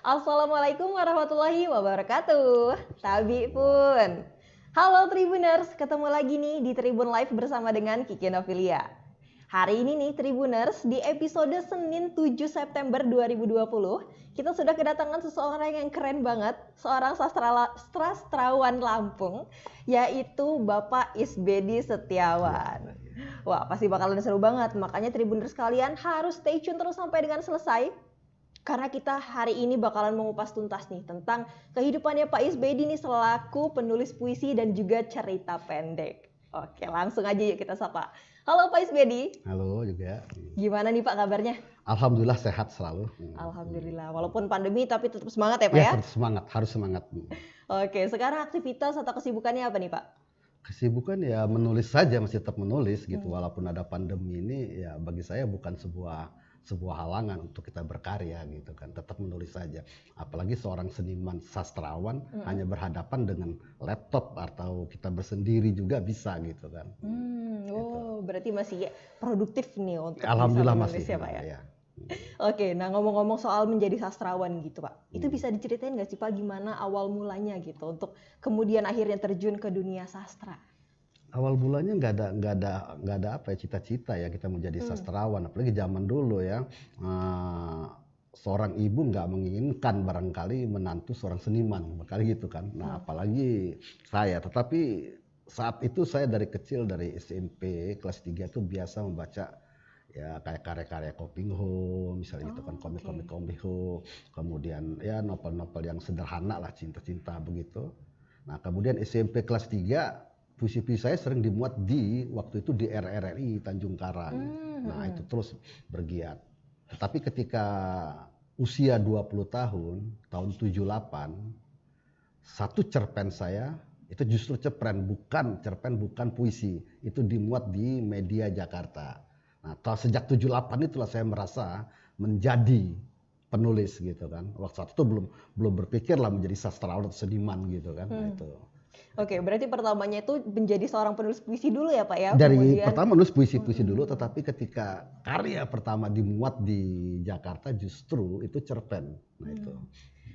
Assalamualaikum warahmatullahi wabarakatuh. Tabi pun. Halo Tribuners, ketemu lagi nih di Tribun Live bersama dengan Kiki Novilia. Hari ini nih Tribuners, di episode Senin 7 September 2020, kita sudah kedatangan seseorang yang keren banget, seorang sastrawan Lampung, yaitu Bapak Isbedi Setiawan. Wah, pasti bakalan seru banget, makanya Tribuners kalian harus stay tune terus sampai dengan selesai. Karena kita hari ini bakalan mengupas tuntas nih tentang kehidupannya Pak Isbedi nih selaku penulis puisi dan juga cerita pendek. Oke, langsung aja yuk kita sapa. Halo Pak Isbedi. Halo juga. Gimana nih Pak kabarnya? Alhamdulillah sehat selalu. Alhamdulillah, walaupun pandemi tapi tetap semangat ya Pak ya? Tetap semangat, harus semangat. Oke, sekarang aktivitas atau kesibukannya apa nih Pak? Kesibukan ya menulis saja, masih tetap menulis gitu. Walaupun ada pandemi ini ya bagi saya bukan sebuah halangan untuk kita berkarya gitu kan, tetap menulis saja. Apalagi seorang seniman sastrawan hanya berhadapan dengan laptop atau kita bersendiri juga bisa gitu kan. Oh, berarti masih produktif nih untuk Alhamdulillah bisa masih menulis ya Pak ya? ya. Oke, nah ngomong-ngomong soal menjadi sastrawan gitu Pak, itu bisa diceritain nggak sih Pak gimana awal mulanya gitu untuk kemudian akhirnya terjun ke dunia sastra? Awal bulannya nggak ada apa ya, cita-cita ya kita menjadi sastrawan, apalagi zaman dulu ya. Seorang ibu nggak menginginkan barangkali menantu seorang seniman, barangkali gitu kan. Nah apalagi saya, tetapi saat itu saya dari kecil, dari SMP kelas 3 itu biasa membaca ya kayak karya-karya Kopingho misalnya gitu kan, komik-komik Kopingho, kemudian ya novel-novel yang sederhana lah, cinta-cinta begitu. Nah kemudian SMP kelas 3 puisi-puisi saya sering dimuat waktu itu di RRI Tanjung Karang. Nah itu terus bergiat. Tetapi ketika usia 20 tahun 78, satu cerpen saya itu justru cerpen, bukan puisi. Itu dimuat di Media Jakarta. Nah sejak 78 itulah saya merasa menjadi penulis gitu kan. Waktu itu belum berpikir lah menjadi sastrawan atau seniman gitu kan. Nah, itu. Oke, berarti pertamanya itu menjadi seorang penulis puisi dulu ya Pak ya? Pertama nulis puisi-puisi dulu, tetapi ketika karya pertama dimuat di Jakarta justru itu cerpen. Nah itu.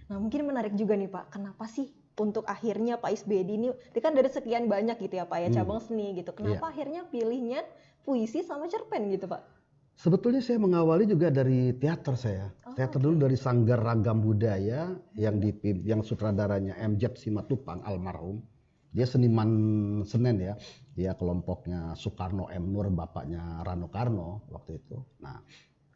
Nah mungkin menarik juga nih Pak, kenapa sih untuk akhirnya Pak Isbedi ini kan dari sekian banyak gitu ya Pak ya, cabang seni gitu, kenapa akhirnya pilihnya puisi sama cerpen gitu Pak? Sebetulnya saya mengawali juga dari teater saya. Teater dulu dari Sanggar Ragam Budaya yang sutradaranya M.Z. Simatupang almarhum. Dia seniman Senen ya. Dia kelompoknya Soekarno M. Nur, bapaknya Rano Karno waktu itu. Nah,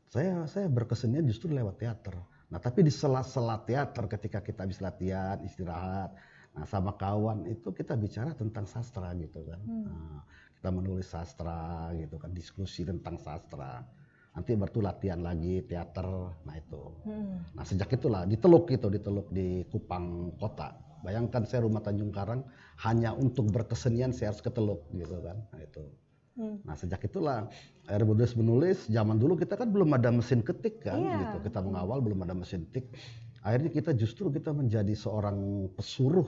saya berkesenian justru lewat teater. Nah, tapi di sela-sela teater ketika kita habis latihan, istirahat, nah sama kawan itu kita bicara tentang sastra gitu kan. Nah, kita menulis sastra gitu kan, diskusi tentang sastra. Nanti baru latihan lagi teater, nah itu. Nah sejak itulah di Teluk di Kupang Kota. Bayangkan saya rumah Tanjung Karang, hanya untuk berkesenian saya harus ke Teluk gitu kan. Nah itu. Nah sejak itulah akhirnya menulis. Zaman dulu kita kan belum ada mesin ketik kan gitu. Kita mengawal belum ada mesin ketik. Akhirnya kita menjadi seorang pesuruh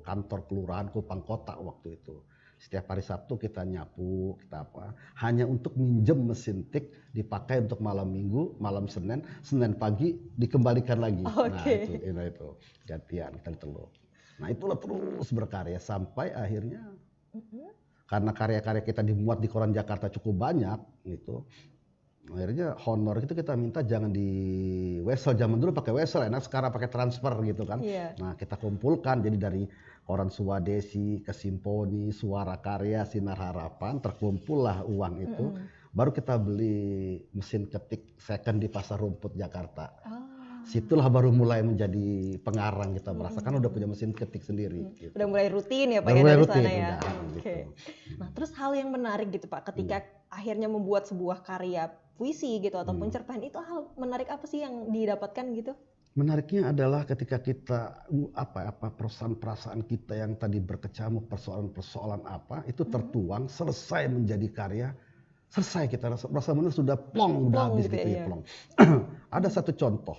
kantor kelurahan Kupang Kota waktu itu. Setiap hari Sabtu kita nyapu, kita apa, hanya untuk minjem mesin tik, dipakai untuk malam Minggu, malam Senin pagi dikembalikan lagi. Nah itu gantian kita di Teluk. Nah itulah terus berkarya sampai akhirnya karena karya-karya kita dimuat di koran Jakarta cukup banyak gitu. Akhirnya honor itu kita minta jangan di wesel, zaman dulu pakai wesel, enak sekarang pakai transfer gitu kan. Nah kita kumpulkan jadi dari koran Swadesi, Kesimponi, Suara Karya, Sinar Harapan, terkumpullah uang itu. Baru kita beli mesin ketik second di Pasar Rumput Jakarta. Situlah baru mulai menjadi pengarang, kita merasakan udah punya mesin ketik sendiri. Gitu. Udah mulai rutin ya Pak ya dari rutin, sana ya. Gitu. Nah terus hal yang menarik gitu Pak, ketika akhirnya membuat sebuah karya puisi gitu ataupun cerpen, itu hal menarik apa sih yang didapatkan gitu? Menariknya adalah ketika kita perasaan-perasaan kita yang tadi berkecamuk persoalan-persoalan apa itu tertuang, selesai menjadi karya, selesai kita rasa menulis sudah plong, udah habis gitu ya plong. Ada satu contoh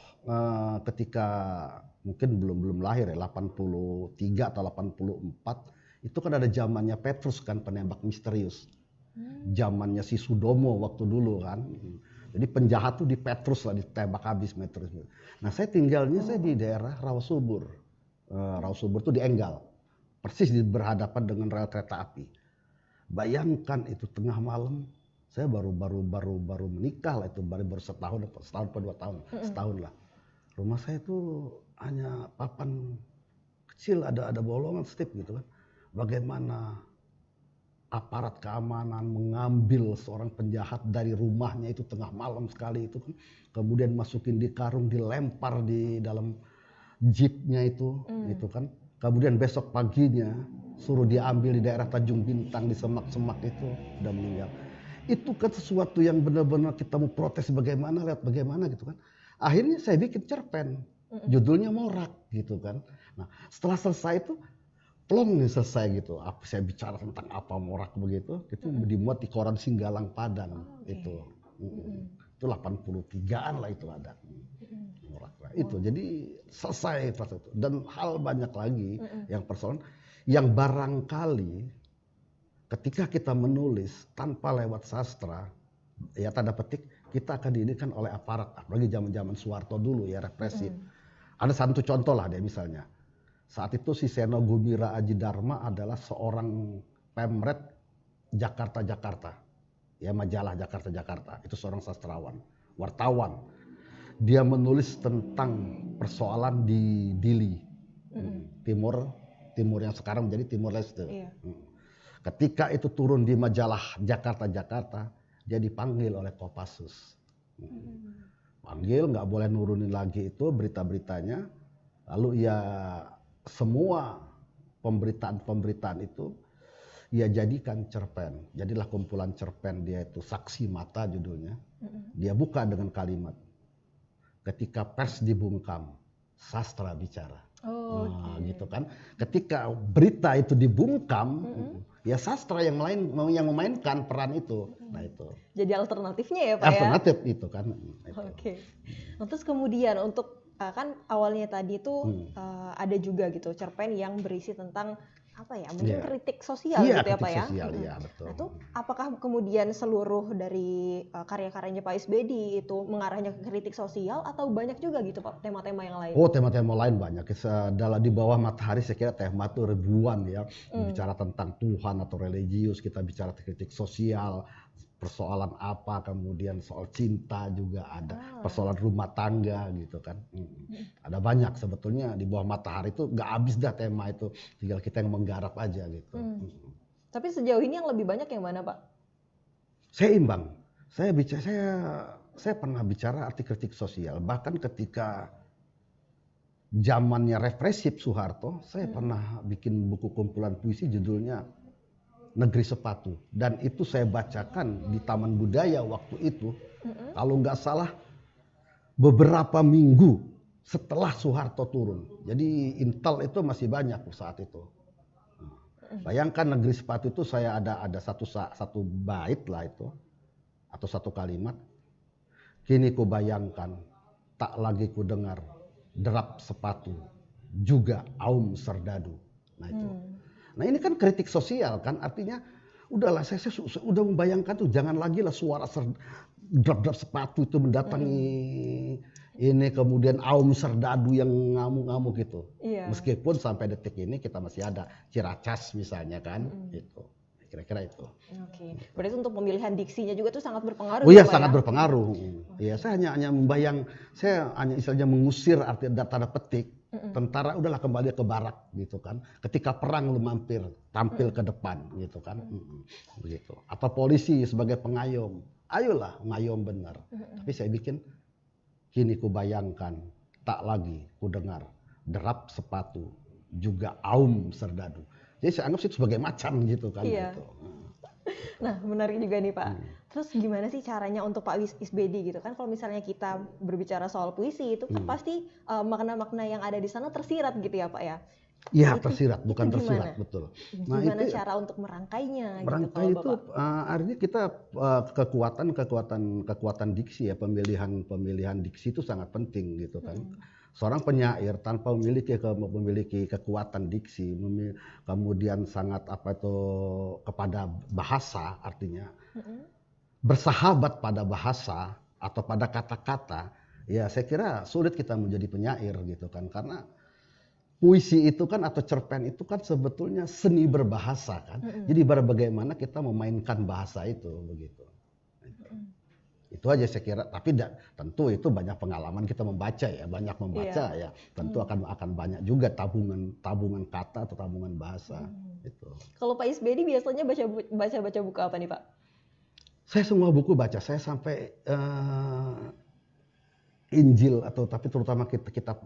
ketika mungkin belum lahir ya, 83 atau 84 itu kan ada zamannya Petrus kan, penembak misterius. Zamannya si Sudomo waktu dulu kan. Jadi penjahat tuh di Petrus lah, ditembak habis Petrus. Nah saya tinggalnya saya di daerah Rawasubur. Rawasubur tuh di Enggal, persis berhadapan dengan rel kereta api. Bayangkan itu tengah malam, saya baru menikah lah, itu baru setahun atau 2 tahun, setahun lah. Rumah saya tuh hanya papan kecil, ada bolongan stip gitu kan. Bagaimana aparat keamanan mengambil seorang penjahat dari rumahnya itu tengah malam sekali itu kan, kemudian masukin di karung, dilempar di dalam jeepnya itu kan, kemudian besok paginya suruh diambil di daerah Tanjung Bintang di semak-semak itu, udah meninggal. Itu kan sesuatu yang benar-benar kita mau protes bagaimana, lihat bagaimana gitu kan. Akhirnya saya bikin cerpen, judulnya Morak gitu kan. Nah setelah selesai itu plong nih selesai gitu. Saya bicara tentang apa Morak begitu, itu dimuat di koran Singgalang Padang itu. Itu 83-an lah itu ada. Morak lah. Itu jadi selesai pas itu. Dan hal banyak lagi yang persoalan yang barangkali ketika kita menulis tanpa lewat sastra, ya tanda petik kita akan dididikan oleh aparat, apalagi zaman-zaman Soeharto dulu ya represif. Ada satu contoh lah deh misalnya. Saat itu si Seno Gumira Aji Dharma adalah seorang pemret Jakarta. Ya majalah Jakarta. Itu seorang sastrawan, wartawan. Dia menulis tentang persoalan di Dili, Timur yang sekarang menjadi Timur Leste. Iya. Ketika itu turun di majalah Jakarta, dia dipanggil oleh Kopassus. Panggil, nggak boleh nurunin lagi itu berita-beritanya. Lalu ya semua pemberitaan itu ia jadikan cerpen. Jadilah kumpulan cerpen dia itu Saksi Mata judulnya. Dia buka dengan kalimat, ketika pers dibungkam, sastra bicara. Gitu kan. Ketika berita itu dibungkam, ya sastra yang memainkan peran itu. Nah itu. Jadi alternatifnya ya Pak Alternatif ya? Itu kan. Oke. Nah, terus kemudian untuk kan awalnya tadi itu ada juga gitu cerpen yang berisi tentang apa ya, mungkin kritik sosial gitu ya Pak ya. Sosial, ya betul. Nah itu apakah kemudian seluruh dari karya-karyanya Pak Isbedi itu mengarahnya ke kritik sosial atau banyak juga gitu Pak tema-tema yang lain? Oh tema-tema lain banyak. Di bawah matahari saya kira tema itu ribuan ya. Bicara tentang Tuhan atau religius, kita bicara kritik sosial, persoalan apa, kemudian soal cinta juga ada, persoalan rumah tangga gitu kan. Ada banyak sebetulnya di bawah matahari itu nggak habis dah tema itu, tinggal kita yang menggarap aja gitu. Tapi sejauh ini yang lebih banyak yang mana Pak? Saya imbang. Saya pernah bicara arti kritik sosial, bahkan ketika zamannya represif Soeharto, saya pernah bikin buku kumpulan puisi judulnya Negeri Sepatu, dan itu saya bacakan di Taman Budaya waktu itu. Kalau nggak salah beberapa minggu setelah Soeharto turun. Jadi intel itu masih banyak saat itu. Bayangkan Negeri Sepatu itu saya ada satu bait lah itu atau satu kalimat. Kini ku bayangkan, tak lagi ku dengar derap sepatu, juga aum serdadu. Nah itu. Nah ini kan kritik sosial kan, artinya udahlah saya udah membayangkan tuh jangan lagi lah suara drap sepatu itu mendatangi ini, kemudian aum serdadu yang ngamuk-ngamuk gitu. Meskipun sampai detik ini kita masih ada Ciracas misalnya kan, itu kira-kira itu. Oke. Berarti untuk pemilihan diksinya juga tuh sangat berpengaruh. Oh iya sangat berpengaruh. Ya saya hanya saya hanya istilahnya mengusir arti tanda petik. Tentara udahlah kembali ke barak gitu kan. Ketika perang lu mampir, tampil ke depan gitu kan. Begitu. Atau polisi sebagai pengayom, ayolah ngayom benar. Tapi saya bikin, kini ku bayangkan, tak lagi ku dengar derap sepatu, juga aum serdadu. Jadi saya anggap itu sebagai macan gitu kan. Gitu. Nah menarik juga nih Pak. Terus gimana sih caranya untuk Pak Isbedi gitu kan, kalau misalnya kita berbicara soal puisi itu kan pasti makna-makna yang ada di sana tersirat gitu ya Pak ya? Iya tersirat, bukan tersirat, betul. Nah, gimana itu, cara untuk merangkainya? Merangkai gitu, itu artinya kita kekuatan diksi ya, pemilihan diksi itu sangat penting gitu kan. Seorang penyair tanpa memiliki kekuatan diksi, kemudian sangat kepada bahasa, artinya bersahabat pada bahasa, atau pada kata-kata, ya saya kira sulit kita menjadi penyair gitu kan, karena puisi itu kan atau cerpen itu kan sebetulnya seni berbahasa kan. Jadi bagaimana kita memainkan bahasa itu begitu. Itu aja saya kira. Tapi tentu itu banyak pengalaman kita membaca ya, banyak membaca ya. Tentu akan banyak juga tabungan kata atau tabungan bahasa. Itu. Kalau Pak Isbedi biasanya baca buku apa nih Pak? Saya semua buku baca. Saya sampai Injil tapi terutama kitab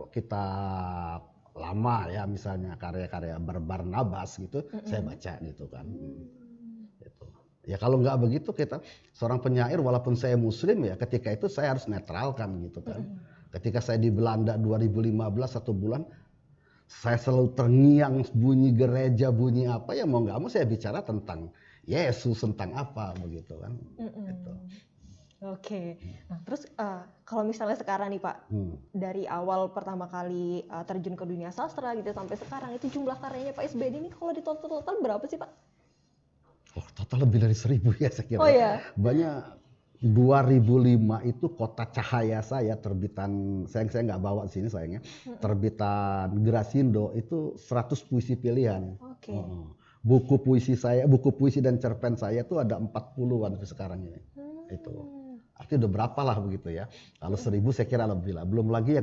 lama ya, misalnya karya-karya Barnabas gitu, saya baca gitu kan. Gitu. Ya kalau nggak begitu, kita seorang penyair walaupun saya muslim ya, ketika itu saya harus netralkan gitu kan. Ketika saya di Belanda 2015 1 bulan, saya selalu terngiang bunyi gereja, bunyi apa ya, mau nggak mau saya bicara tentang Yesus, tentang apa begitu kan. Gitu. Oke, nah terus kalau misalnya sekarang nih Pak, dari awal pertama kali terjun ke dunia sastra gitu sampai sekarang, itu jumlah karyanya Pak Isbedi ini kalau di total berapa sih Pak? Oh, total lebih dari 1000 ya saya kira. Oh ya? Banyak. 2005 itu Kota Cahaya saya, terbitan, saya nggak bawa sini sayangnya, terbitan Grasindo itu 100 puisi pilihan. Oke. Buku puisi dan cerpen saya tuh ada 40-an sampai sekarang ini. Itu. Artinya udah berapa lah begitu ya. Kalau 1000 saya kira lebih lah. Belum lagi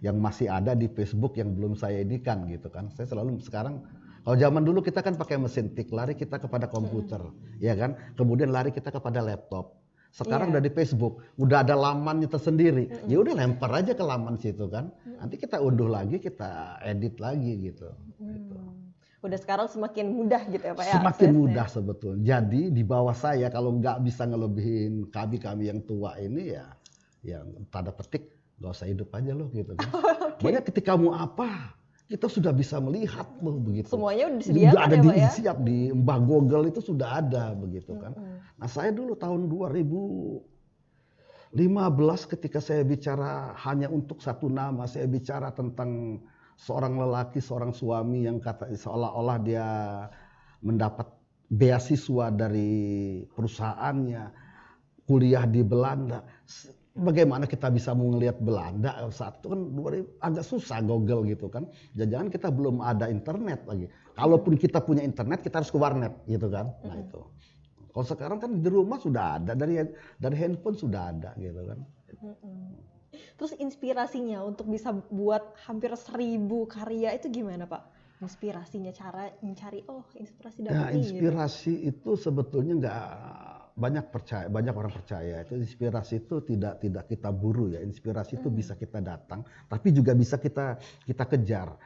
yang masih ada di Facebook yang belum saya edikan gitu kan. Saya selalu sekarang, kalau zaman dulu kita kan pakai mesin tik, lari kita kepada komputer, ya kan. Kemudian lari kita kepada laptop. Sekarang udah di Facebook, udah ada lamannya tersendiri. Ya udah lempar aja ke laman situ kan. Nanti kita unduh lagi, kita edit lagi gitu. Gitu. Udah sekarang semakin mudah gitu ya Pak ya? Semakin mudah sebetulnya. Jadi di bawah saya kalau nggak bisa ngelebihin kami yang tua ini ya, yang tanda petik nggak usah hidup aja loh gitu kan. Banyak ketika mau apa, kita sudah bisa melihat loh begitu. Semuanya udah disediakan sudah ada ya Pak ya? Siap di Mbah Google itu sudah ada begitu kan. Nah saya dulu tahun 2015 ketika saya bicara hanya untuk satu nama, saya bicara tentang seorang lelaki, seorang suami yang seolah-olah dia mendapat beasiswa dari perusahaannya, kuliah di Belanda. Bagaimana kita bisa mau ngelihat Belanda saat itu kan agak susah Google gitu kan. Jangan-jangan kita belum ada internet lagi. Kalaupun kita punya internet, kita harus ke warnet gitu kan. Nah itu. Kalau sekarang kan di rumah sudah ada, dari handphone sudah ada gitu kan. Terus inspirasinya untuk bisa buat hampir 1000 karya itu gimana Pak? Inspirasinya, cara mencari inspirasi dari ini. Inspirasi itu sebetulnya nggak banyak orang percaya itu inspirasi itu tidak kita buru ya. Inspirasi itu bisa kita datang, tapi juga bisa kita kejar.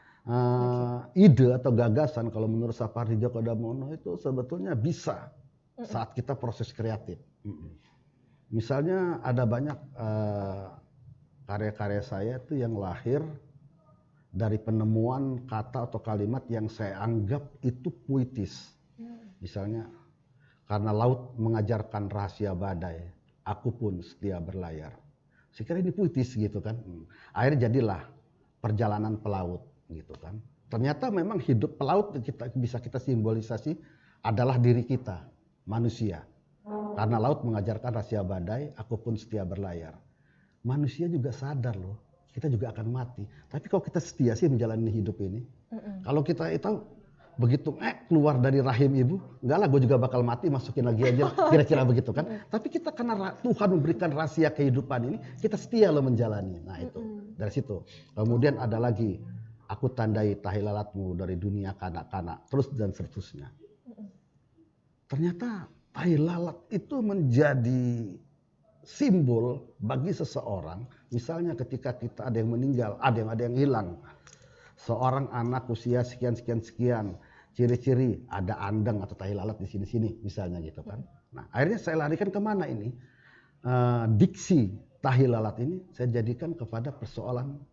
Ide atau gagasan kalau menurut Sapardi Djoko Damono itu sebetulnya bisa saat kita proses kreatif. Misalnya ada banyak karya-karya saya itu yang lahir dari penemuan kata atau kalimat yang saya anggap itu puitis. Misalnya, karena laut mengajarkan rahasia badai, aku pun setia berlayar. Saya kira ini puitis gitu kan. Akhirnya jadilah perjalanan pelaut gitu kan. Ternyata memang hidup pelaut bisa kita simbolisasi adalah diri kita, manusia. Karena laut mengajarkan rahasia badai, aku pun setia berlayar. Manusia juga sadar loh, kita juga akan mati. Tapi kalau kita setia sih menjalani hidup ini. Kalau kita itu begitu keluar dari rahim ibu, enggak lah gue juga bakal mati, masukin lagi aja, kira-kira begitu kan. Tapi kita karena Tuhan memberikan rahasia kehidupan ini, kita setia loh menjalani. Nah itu, dari situ. Kemudian ada lagi, aku tandai tahi lalatmu dari dunia kanak-kanak, terus dan seterusnya. Ternyata tahi lalat itu menjadi simbol bagi seseorang. Misalnya ketika kita ada yang meninggal, ada yang hilang. Seorang anak usia sekian, ciri-ciri ada andeng atau tahi lalat di sini-sini misalnya gitu kan. Nah akhirnya saya larikan kemana ini? Diksi tahi lalat ini saya jadikan kepada persoalan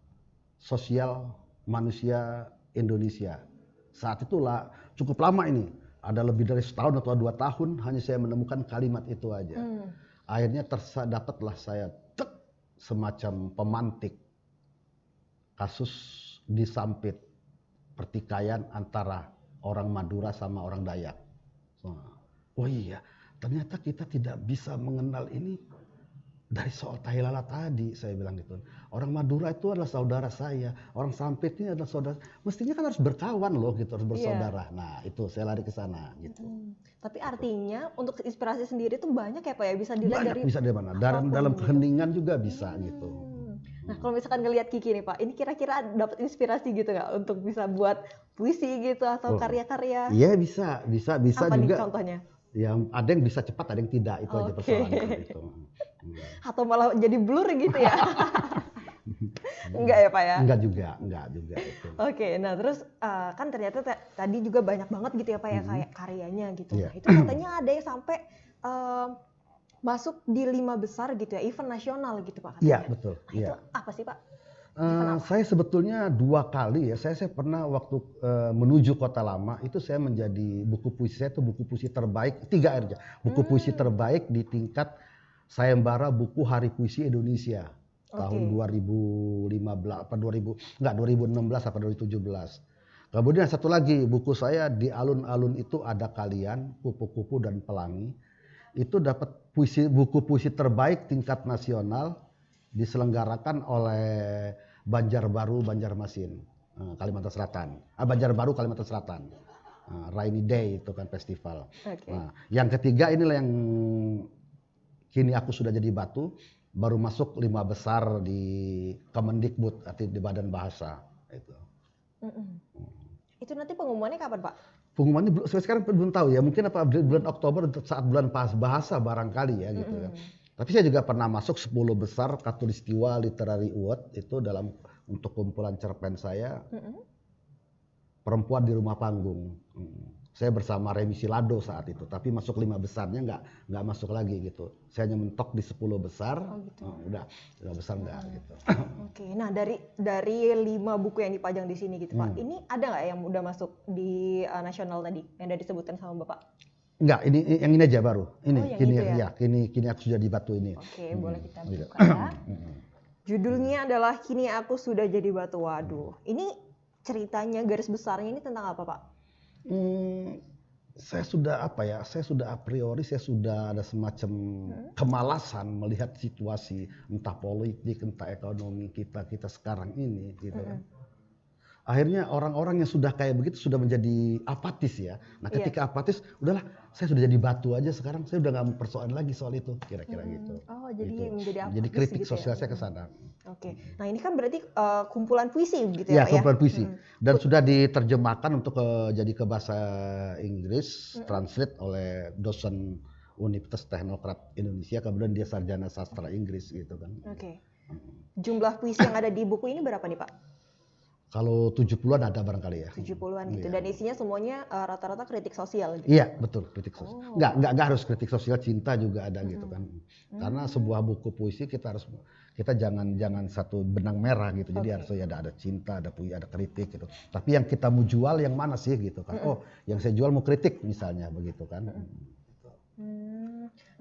sosial manusia Indonesia. Saat itulah cukup lama ini. Ada lebih dari setahun atau 2 tahun hanya saya menemukan kalimat itu aja. Akhirnya dapatlah saya semacam pemantik kasus di Sampit, pertikaian antara orang Madura sama orang Dayak. Oh iya, ternyata kita tidak bisa mengenal ini dari soal tahi lalat tadi saya bilang gitu. Orang Madura itu adalah saudara saya, orang Sampit ini adalah saudara. Mestinya kan harus berkawan loh gitu, harus Iya. bersaudara. Nah itu saya lari ke sana gitu. Tapi artinya untuk inspirasi sendiri tuh banyak ya Pak ya, bisa dilihat Banyak dari bisa dari mana? apapun Dalam gitu. keheningan juga bisa gitu. Nah kalau misalkan ngelihat Kiki nih Pak, ini kira-kira dapat inspirasi gitu nggak untuk bisa buat puisi gitu atau Oh, karya-karya? iya bisa Apa nih juga. contohnya? Yang ada yang bisa cepat, ada yang tidak. Itu aja Oke. persoalannya gitu. Atau malah jadi blur gitu ya? Enggak ya Pak ya? Enggak juga itu. Oke, nah terus kan ternyata tadi juga banyak banget gitu ya Pak ya kayak karyanya gitu. Iya. Nah itu katanya ada yang sampai masuk di 5 besar gitu ya, event nasional gitu Pak katanya. Iya betul. Nah, Iya. itu apa sih Pak? Event apa? Saya sebetulnya 2 kali ya. Saya pernah waktu menuju Kota Lama itu saya menjadi buku puisi saya itu buku puisi terbaik 3 aja. Buku puisi terbaik di tingkat sayembara buku Hari Puisi Indonesia tahun 2015 apa 2016 apa 2017. Kemudian satu lagi buku saya Di Alun-alun Itu Ada Kalian, Kupu-kupu dan Pelangi. Itu dapat buku puisi terbaik tingkat nasional diselenggarakan oleh Banjarbaru Banjarmasin, Kalimantan Selatan. Banjarbaru Kalimantan Selatan. Rainy Day itu kan festival. Oke. Nah, yang ketiga inilah yang kini aku sudah jadi batu, baru masuk 5 besar di Kemendikbud, artinya di Badan Bahasa itu. Itu nanti pengumumannya kapan Pak? Pengumumannya sampai sekarang belum tahu ya, mungkin apa bulan Oktober saat bulan bahasa barangkali ya gitu ya. Tapi saya juga pernah masuk 10 besar Katulistiwa Literary Award itu untuk kumpulan cerpen saya Perempuan di Rumah Panggung. Saya bersama Remi Silado saat itu, tapi masuk 5 besarnya nggak masuk lagi gitu. Saya hanya mentok di 10 besar, udah 5 besar nggak gitu. Oke, nah dari 5 buku yang dipajang di sini gitu Pak, ini ada nggak yang udah masuk di nasional tadi yang udah disebutkan sama Bapak? Enggak, ini yang ini aja baru. Ini yang kini itu ya? kini aku sudah di Batu ini. Oke, boleh kita buka ya. Judulnya adalah Kini Aku Sudah Jadi Batu. Waduh, ini ceritanya garis besarnya ini tentang apa Pak? Saya sudah saya sudah a priori saya sudah ada semacam kemalasan melihat situasi entah politik entah ekonomi kita sekarang ini gitu kan. Akhirnya orang-orang yang sudah kayak begitu sudah menjadi apatis ya. Nah ketika apatis udahlah saya sudah jadi batu aja sekarang, saya udah nggak mempersoalkan lagi soal itu kira-kira gitu. Oh jadi Gitu. menjadi apatis Jadi kritik gitu sosial ya? saya ke sana. Oke, nah ini kan berarti kumpulan puisi gitu ya Ya, Pak ya? kumpulan puisi. Dan sudah diterjemahkan untuk jadi ke bahasa Inggris, translate oleh dosen Universitas Teknokrat Indonesia, kemudian dia sarjana sastra Inggris gitu kan. Oke. Jumlah puisi yang ada di buku ini berapa nih Pak? Kalau 70-an ada barangkali ya. 70-an gitu. Iya. Dan isinya semuanya rata-rata kritik sosial gitu. Iya, betul, kritik sosial. Enggak harus kritik sosial, cinta juga ada gitu kan. Karena sebuah buku puisi kita jangan satu benang merah gitu. Jadi harus ada cinta, ada kritik gitu. Tapi yang kita mau jual yang mana sih gitu kan. Oh, yang saya jual mau kritik misalnya begitu kan.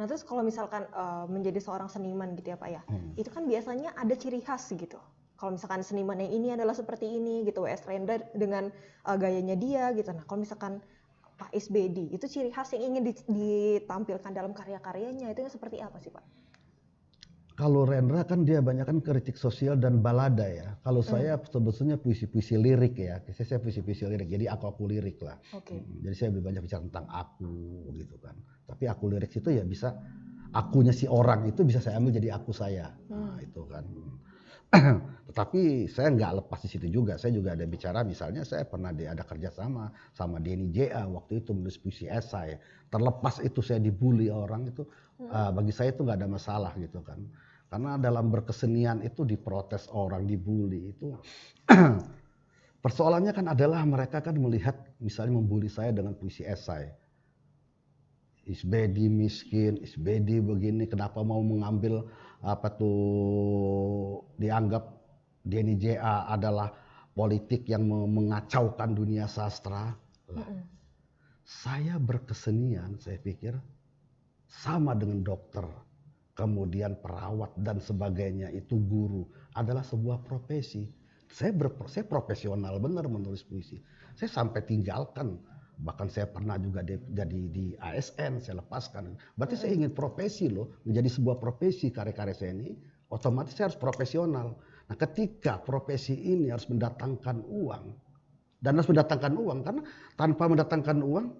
Nah terus kalau misalkan menjadi seorang seniman gitu ya Pak ya, itu kan biasanya ada ciri khas gitu. Kalau misalkan seniman yang ini adalah seperti ini gitu, W.S. Rendra dengan gayanya dia gitu. Nah kalau misalkan Pak SBD, itu ciri khas yang ingin ditampilkan dalam karya-karyanya itu seperti apa sih Pak? Kalau Rendra kan dia banyak kan kritik sosial dan balada ya. Kalau saya sebetulnya puisi-puisi lirik ya. Saya puisi-puisi lirik, jadi aku lirik lah. Jadi saya lebih banyak bicara tentang aku gitu kan. Tapi aku lirik itu ya bisa, akunya si orang itu bisa saya ambil jadi aku saya. Nah itu kan. Tetapi saya nggak lepas di situ juga. Saya juga ada bicara, misalnya saya pernah ada kerjasama sama Denny J.A. waktu itu menulis puisi esai. Terlepas itu saya dibully orang itu, bagi saya itu nggak ada masalah gitu kan. Karena dalam berkesenian itu diprotes orang, dibully itu. Persoalannya kan adalah mereka kan melihat misalnya membuli saya dengan puisi esai. Isbedi miskin, Isbedi begini, kenapa mau mengambil dianggap Denny J.A. adalah politik yang mengacaukan dunia sastra. Saya berkesenian, saya pikir sama dengan dokter, kemudian perawat dan sebagainya, itu guru, adalah sebuah profesi. Saya profesional benar menulis puisi. Saya sampai tinggalkan Bahkan saya pernah juga jadi di ASN, saya lepaskan. Berarti saya ingin profesi loh, menjadi sebuah profesi karya-karya saya ini, otomatis saya harus profesional. Nah ketika profesi ini harus mendatangkan uang, dan harus mendatangkan uang, karena tanpa mendatangkan uang,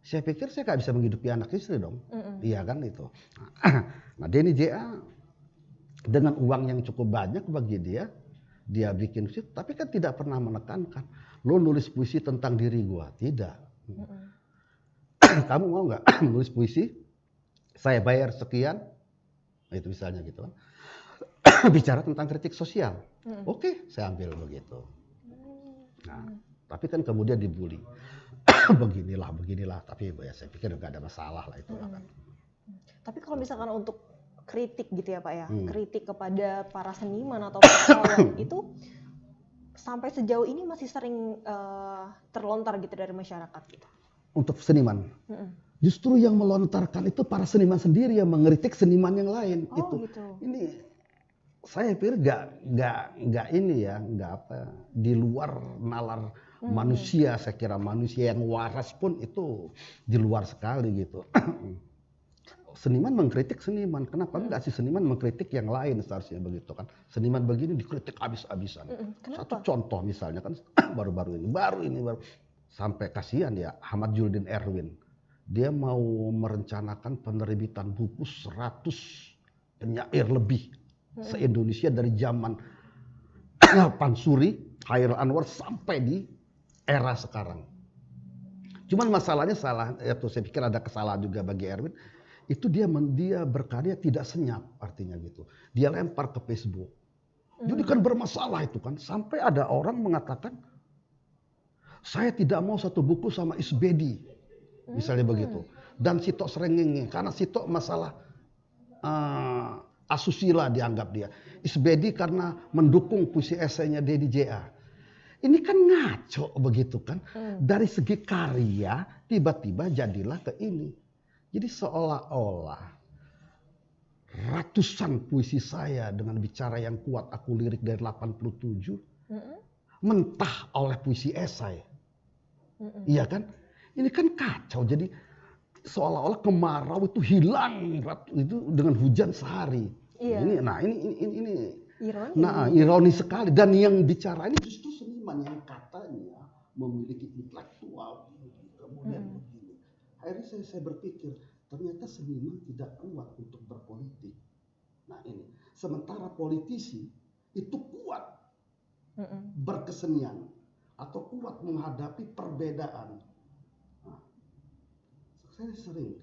saya pikir saya nggak bisa menghidupi anak istri dong. Iya kan itu. Nah Denny JA dengan uang yang cukup banyak bagi dia bikin puisi, tapi kan tidak pernah menekankan, lo nulis puisi tentang diri gua, tidak. Kamu mau nggak nulis puisi? Saya bayar sekian, itu misalnya gitu kan. Bicara tentang kritik sosial, oke, saya ambil begitu. Nah, tapi kan kemudian dibully, beginilah. Tapi ya saya pikir nggak ada masalah lah itu kan. Tapi kalau misalkan untuk kritik gitu ya Pak ya, kritik kepada para seniman atau pahlawan itu sampai sejauh ini masih sering terlontar gitu dari masyarakat gitu. Untuk seniman, justru yang melontarkan itu para seniman sendiri yang mengkritik seniman yang lain. Oh, itu. Gitu. Ini saya pikir nggak ini ya, nggak apa di luar nalar manusia. Saya kira manusia yang waras pun itu di luar sekali gitu. Seniman mengkritik seniman, kenapa enggak sih seniman mengkritik yang lain seharusnya begitu kan? Seniman begini dikritik habis-habisan. Satu contoh misalnya kan baru sampai kasihan ya Ahmad Juludin Erwin. Dia mau merencanakan penerbitan buku 100 penyair lebih se-Indonesia dari zaman Pansuri, Khairul Anwar sampai di era sekarang. Cuman masalahnya saya pikir ada kesalahan juga bagi Erwin. Itu dia berkarya tidak senyap artinya gitu. Dia lempar ke Facebook. Jadi kan bermasalah itu kan. Sampai ada orang mengatakan, saya tidak mau satu buku sama Isbedi. Misalnya begitu. Dan Sito Srengenge. Karena Sito masalah asusila dianggap dia. Isbedi karena mendukung puisi esainya Denny JA. Ini kan ngaco begitu kan. Dari segi karya tiba-tiba jadilah ke ini. Jadi seolah-olah ratusan puisi saya dengan bicara yang kuat, aku lirik dari 87, mentah oleh puisi esai. Iya kan? Ini kan kacau. Jadi seolah-olah kemarau itu hilang itu dengan hujan sehari. Iya. Ini ironi. Nah, ironi sekali. Dan yang bicara ini justru seniman yang katanya memiliki intelektual. Kemudian begini. Akhirnya saya berpikir, ternyata seniman tidak kuat untuk berpolitik. Nah ini, sementara politisi itu kuat berkesenian atau kuat menghadapi perbedaan. Nah, saya sering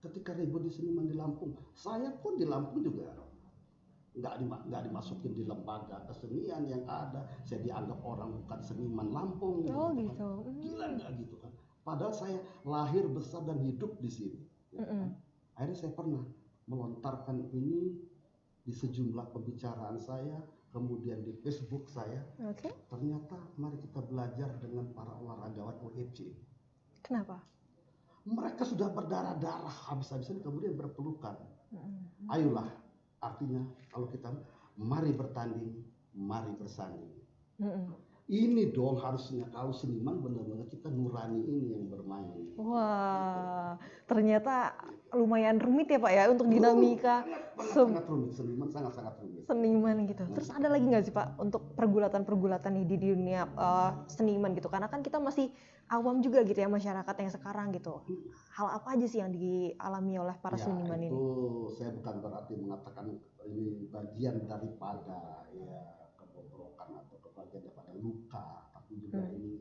ketika ribut di seniman di Lampung, saya pun di Lampung juga nggak dimasukin di lembaga kesenian yang ada. Saya dianggap orang bukan seniman Lampung. Oh gitu gitu. Kan. Gila nggak gitu kan? Padahal saya lahir, besar, dan hidup di sini. Ya kan? Akhirnya saya pernah melontarkan ini di sejumlah pembicaraan saya, kemudian di Facebook saya. Ternyata mari kita belajar dengan para olahragawan OFC. Kenapa? Mereka sudah berdarah-darah habis-habisan kemudian berpelukan. Ayolah, artinya kalau kita mari bertanding, mari bersanding. Ini dong harusnya kalau seniman benar-benar kita nurani ini yang bermain. Wah, ternyata lumayan rumit ya Pak ya untuk dinamika. Sangat rumit, seniman sangat-sangat rumit. Seniman gitu. Terus ada lagi nggak sih Pak untuk pergulatan-pergulatan nih di dunia seniman gitu? Karena kan kita masih awam juga gitu ya masyarakat yang sekarang gitu. Hal apa aja sih yang dialami oleh para seniman ini? Itu saya bukan berarti mengatakan ini bagian daripada ya kebobrokan atau bagian daripada luka, tapi juga ini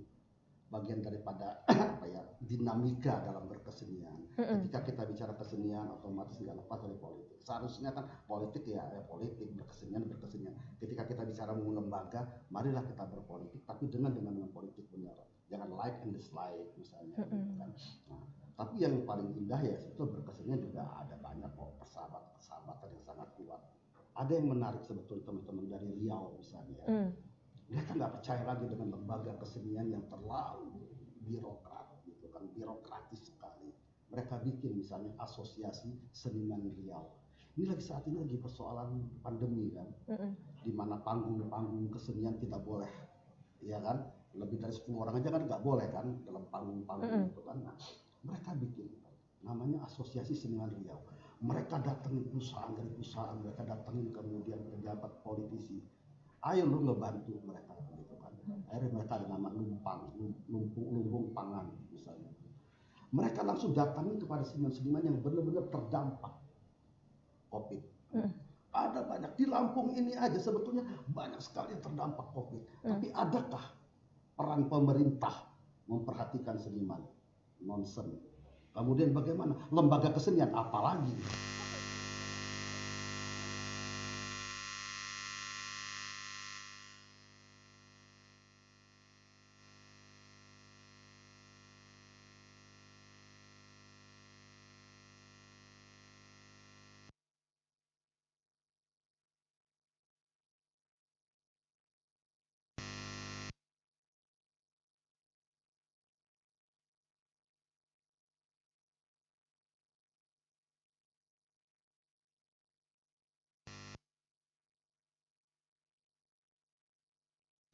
bagian daripada apa ya dinamika dalam berkesenian. Ketika kita bicara kesenian otomatis nggak lepas dari politik. Seharusnya kan politik ya politik, berkesenian. Ketika kita bicara membangun lembaga, marilah kita berpolitik, tapi dengan politik benar. Jangan like and dislike misalnya. Gitu kan. Nah, tapi yang paling indah ya itu berkesenian juga ada banyak kok persahabatan yang sangat kuat. Ada yang menarik sebetulnya teman-teman dari Riau misalnya. Mereka nggak percaya lagi dengan lembaga kesenian yang terlalu birokrat, gitu kan, birokratis sekali. Mereka bikin misalnya asosiasi seniman Riau. Ini saat ini lagi persoalan pandemi kan, di mana panggung-panggung kesenian tidak boleh ya kan, lebih dari 10 orang aja kan nggak boleh kan dalam panggung-panggung itu kan. Nah, mereka bikin namanya Asosiasi Seniman Riau. Mereka datangin perusahaan dari perusahaan, mereka datangin kemudian pejabat politisi. Ayo lu ngebantu mereka gitu kan. Akhirnya mereka ada nama lumbung pangan misalnya. Mereka langsung datangin kepada seniman-seniman yang benar-benar terdampak COVID. Ada banyak di Lampung ini aja sebetulnya banyak sekali yang terdampak COVID. Tapi adakah peran pemerintah memperhatikan seniman? Nonsen. Kemudian bagaimana lembaga kesenian apalagi?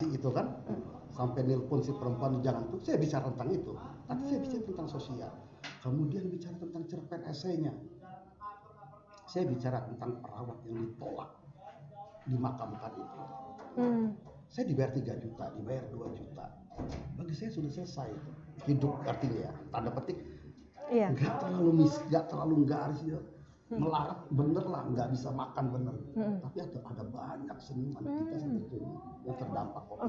Itu kan sampai nelpon si perempuan jangan tuh, saya bicara tentang itu, tapi saya bicara tentang sosial. Kemudian bicara tentang cerpen esainya, saya bicara tentang perawat yang ditolak dimakamkan itu. Saya dibayar 3 juta, dibayar 2 juta, bagi saya sudah selesai itu hidup, artinya ya tanda petik nggak terlalu garis ya, melarat bener lah, nggak bisa makan bener. Tapi ada banyak seniman kita sebetulnya yang terdampak COVID.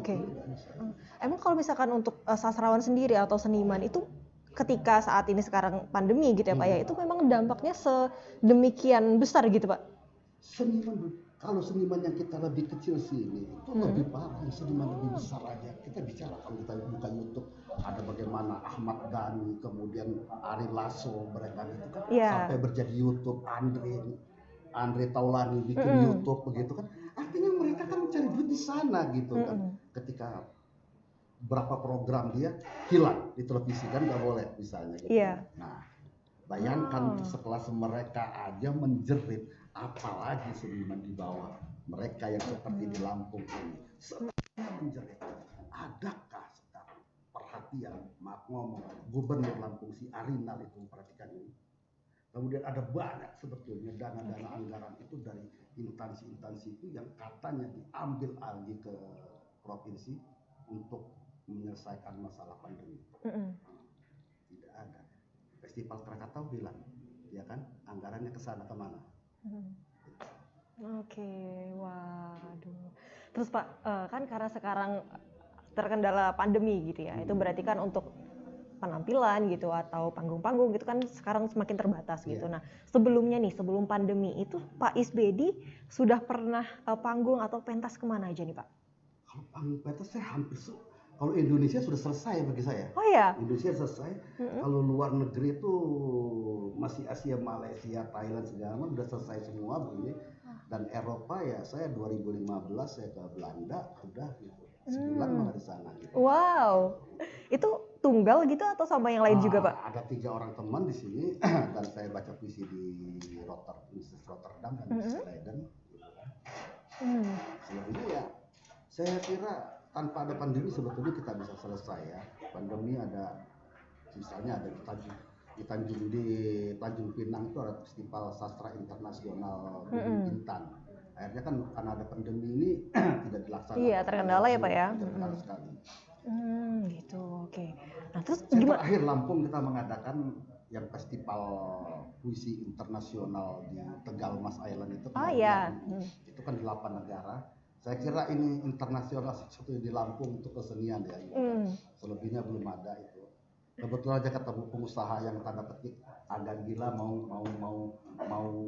Emang kalau misalkan untuk sastrawan sendiri atau seniman itu ketika saat ini sekarang pandemi gitu ya Pak ya, itu memang dampaknya sedemikian besar gitu Pak? Seniman, kalau seniman yang kita lebih kecil sini itu lebih parah, seniman lebih besar aja. Kita bicara kalau kita buka YouTube ada bagaimana Ahmad Dhani, kemudian Ari Lasso, mereka gitu kan sampai berjadi YouTube, Andre Taulani bikin YouTube begitu kan. Artinya mereka kan mencari duit di sana gitu kan. Ketika berapa program dia hilang di televisi kan nggak boleh misalnya gitu. Nah, bayangkan sekelas mereka aja menjerit, apalagi seniman di bawah mereka yang seperti di Lampung ini. Semuanya menjerit. Adakah sekarang perhatian, maaf ngomong, Gubernur Lampung si Arinal itu memperhatikan ini? Kemudian ada banyak sebetulnya dana-dana anggaran itu dari instansi-instansi itu yang katanya diambil alih ke provinsi untuk menyelesaikan masalah pandemi. Tidak ada. Festival Krakatau bilang, ya kan, anggarannya ke sana kemana? Waduh. Terus Pak, kan karena sekarang terkendala pandemi gitu ya, itu berarti kan untuk penampilan gitu atau panggung-panggung gitu kan sekarang semakin terbatas gitu. Nah, sebelumnya nih, sebelum pandemi itu Pak Isbedi sudah pernah panggung atau pentas kemana aja nih Pak? Kalau panggung pentas saya hampir kalau Indonesia sudah selesai bagi saya. Oh ya? Indonesia selesai. Kalau luar negeri itu masih Asia, Malaysia, Thailand segala macam sudah selesai semua begini. Dan Eropa ya saya 2015 saya ke Belanda udah gitu. Sebulan malah di sana gitu. Wow. Itu tunggal gitu atau sama yang lain juga Pak? Ada 3 orang teman di sini dan saya baca puisi di Rotterdam dan di Leiden. Selebihnya ya saya kira tanpa ada pandemi sebetulnya kita bisa selesai ya. Pandemi ada, misalnya ada di Tanjung Pinang itu ada festival sastra internasional Bintan. Akhirnya kan karena ada pandemi ini tidak dilaksanakan. Iya, terkendala ya Pak ya. Terkendala sekali. Gitu, oke. Nah terus gimana? Terakhir Lampung kita mengadakan yang festival puisi internasional di Tegal Mas Island itu. Itu kan 8 negara. Saya kira ini internasional satu di Lampung untuk kesenian ya. Selebihnya belum ada itu. Kebetulan aja ketemu pengusaha yang tanda petik agak gila mau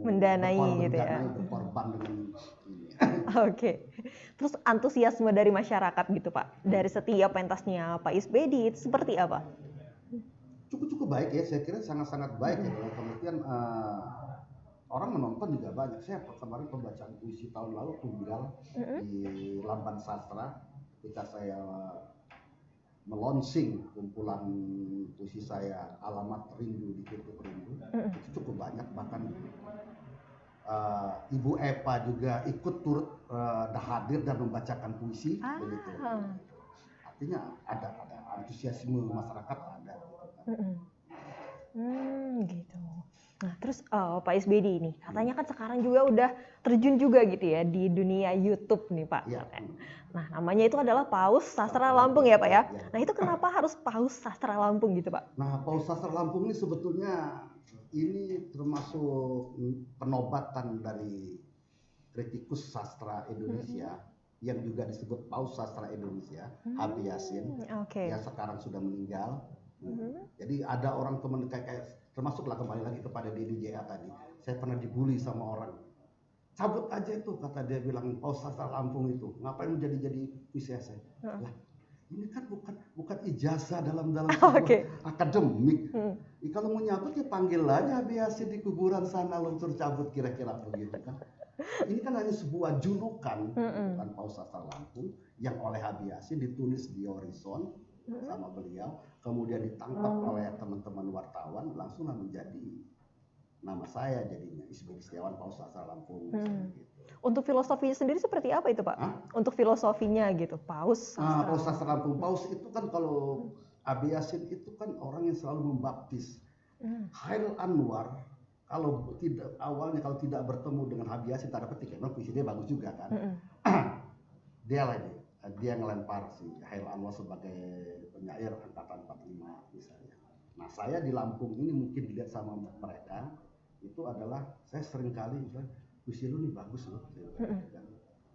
mendanai gitu ya. Berkorban dengan ini. Oke. Terus antusiasme dari masyarakat gitu Pak, dari setiap pentasnya Pak Isbedi itu seperti apa? Cukup baik ya, saya kira sangat-sangat baik ya. Kemudian orang menonton juga banyak. Saya kemarin pembacaan puisi tahun lalu tunggal di Lamban Sastra ketika saya melonsing kumpulan puisi saya Alamat Rindu di Kutub Rindu. Itu cukup banyak, bahkan Ibu Epa juga ikut turut hadir dan membacakan puisi begitu. artinya ada antusiasme masyarakat ada. Gitu. Nah, terus Pak SBD ini katanya kan sekarang juga udah terjun juga gitu ya di dunia YouTube nih Pak. Ya. Nah, namanya itu adalah Paus Sastra Lampung ya Pak ya. Nah, itu kenapa harus Paus Sastra Lampung gitu Pak? Nah, Paus Sastra Lampung ini sebetulnya ini termasuk penobatan dari kritikus sastra Indonesia yang juga disebut Paus Sastra Indonesia, Habib Yasin, yang sekarang sudah meninggal. Jadi ada orang teman kayak termasuklah kembali lagi kepada Denny JA tadi. Saya pernah dibully sama orang. Cabut aja itu, kata dia bilang, Paus Sastra Lampung itu. Ngapain jadi puisi saya? Lah, ini kan bukan ijazah dalam sebuah akademik. Kalau mau nyabut ya panggil aja Habib Yasin di kuburan sana luntur cabut, kira-kira begitu kan. Ini kan hanya sebuah julukan, bukan Paus Sastra Lampung yang oleh Habib Yasin ditulis di Horizon sama beliau, kemudian ditangkap oleh teman-teman wartawan, langsunglah menjadi nama saya jadinya SBD Setiawan Paus Sastra Lampung. Gitu. Untuk filosofinya sendiri seperti apa itu Pak? Untuk filosofinya gitu, Paus Sastra. Paus Sastra Lampung. Paus itu kan kalau Habib Yasin itu kan orang yang selalu membaptis. Khairul Anwar kalau tidak bertemu dengan Habib Yasin, tanda petik, memang puisi dia bagus juga kan. Dia ngelempar si Khairul Anwar sebagai penyair angkatan 45 misalnya. Nah, saya di Lampung ini mungkin dilihat sama mereka itu adalah saya sering kali misalnya, puisi lu nih bagus loh,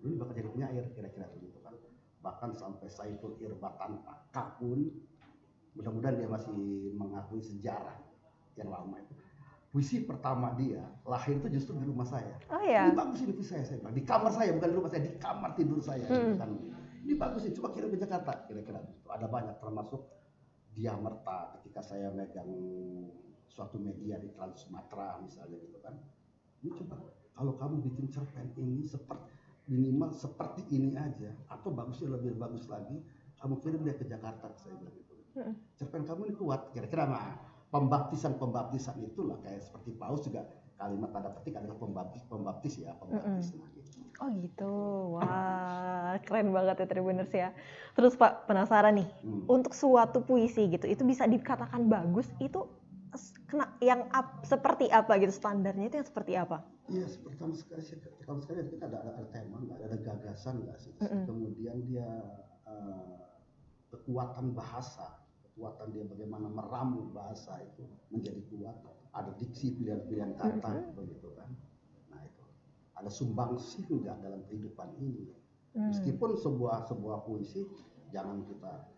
lu nih bakal jadi penyair, kira-kira begitu kan. Bahkan sampai Saiful Irbatan Pakak pun, mudah-mudahan dia masih mengakui sejarah yang lama itu. Puisi pertama dia lahir itu justru di rumah saya. Ini bagus ini puisi saya bilang, di kamar saya, bukan di rumah saya, di kamar tidur saya. Ini bagus ini, coba kirim ke Jakarta, kira-kira begitu. Ada banyak, termasuk Diamerta ketika saya megang suatu media di Trans Sumatera misalnya gitu kan. Ini coba kalau kamu bikin cerpen ini minimal seperti ini aja, atau bagusnya lebih bagus lagi, kamu kirim dia ke Jakarta, saya bilang gitu. Cerpen kamu ini kuat, kira-kira mah pembaptisan itulah kayak seperti Paus juga kalimat tanda petik adalah pembaptis ya, pembaptis gitu. Oh gitu, wah keren banget ya Tribuners ya. Terus Pak penasaran nih, untuk suatu puisi gitu, itu bisa dikatakan bagus itu seperti apa gitu, standarnya itu yang seperti apa? Iya, pertama sekali kita ada tema, ada gagasan nggak sih? Kemudian dia kekuatan bahasa, kekuatan dia bagaimana meramu bahasa itu menjadi kuat, ada diksi pilihan-pilihan kata begitu kan. Nah itu ada sumbangsi juga dalam kehidupan ini. Meskipun sebuah puisi jangan kita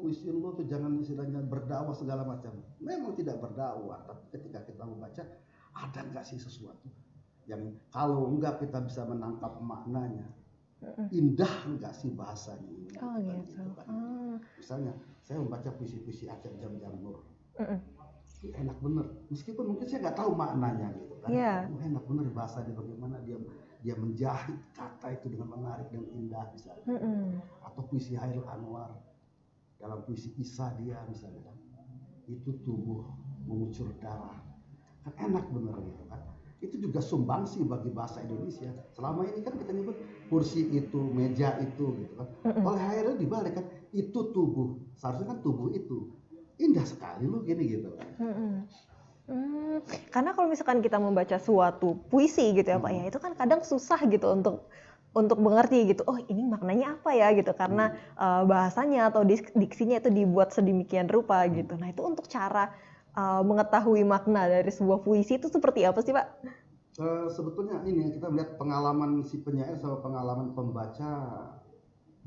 puisi lu tuh jangan istilahnya berdakwah segala macam. Memang tidak berdakwah, tapi ketika kita membaca ada nggak sih sesuatu yang kalau enggak kita bisa menangkap maknanya, indah nggak sih bahasanya ini? Gitu kan. Misalnya saya membaca puisi-puisi Acep Jamur, enak bener. Meskipun mungkin saya nggak tahu maknanya gitu kan. Enak bener bahasanya, bagaimana dia menjahit kata itu dengan menarik dan indah misalnya. Atau puisi Khairul Anwar dalam puisi kisah dia misalnya, itu tubuh mengucur darah, kan enak bener gitu kan. Itu juga sumbangsi bagi bahasa Indonesia. Selama ini kan kita nyebut kursi itu, meja itu gitu kan. Oleh Khairul dibalik kan, itu tubuh, seharusnya kan tubuh itu indah sekali lu gini gitu kan. Karena kalau misalkan kita membaca suatu puisi gitu ya Pak ya, itu kan kadang susah gitu untuk mengerti gitu, oh ini maknanya apa ya gitu, karena bahasanya atau diksinya itu dibuat sedemikian rupa gitu. Nah itu untuk cara mengetahui makna dari sebuah puisi itu seperti apa sih Pak? Sebetulnya ini kita melihat pengalaman si penyair sama pengalaman pembaca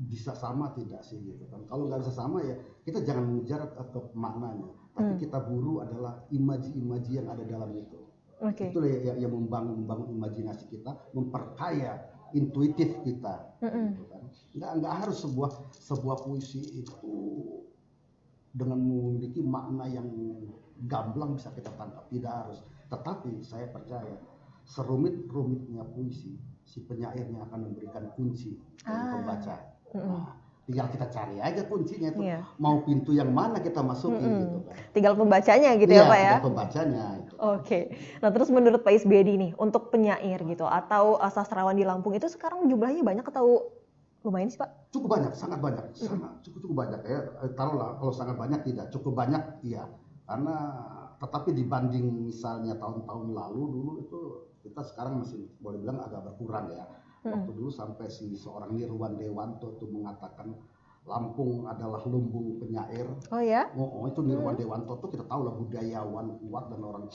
bisa sama tidak sih gitu kan. Kalau nggak bisa sama ya kita jangan mengejar ke maknanya, tapi kita buru adalah imaji-imaji yang ada dalam itu. Itulah yang membangun imajinasi kita, memperkaya intuitif kita, gitu kan. Nggak harus sebuah puisi itu dengan memiliki makna yang gamblang bisa kita tangkap, tidak harus. Tetapi saya percaya serumit-rumitnya puisi, si penyairnya akan memberikan kunci bagi pembaca. Nah, tinggal kita cari aja kuncinya itu, mau pintu yang mana kita masukin gitu kan. Tinggal pembacanya gitu ya Pak ya. Tinggal pembacanya. Gitu. Nah terus menurut Pak SBD nih, untuk penyair gitu atau sastrawan di Lampung itu sekarang jumlahnya banyak atau lumayan sih Pak. Cukup banyak, sangat banyak, cukup banyak ya. Taruhlah kalau sangat banyak tidak, cukup banyak iya. Karena tetapi dibanding misalnya tahun-tahun lalu dulu itu kita sekarang masih boleh bilang agak berkurang ya. Waktu dulu sampai si seorang Nirwan Dewanto itu mengatakan Lampung adalah lumbung penyair. Oh ya? Oh, itu Nirwan Dewanto tuh kita tahu lah budayawan kuat dan orang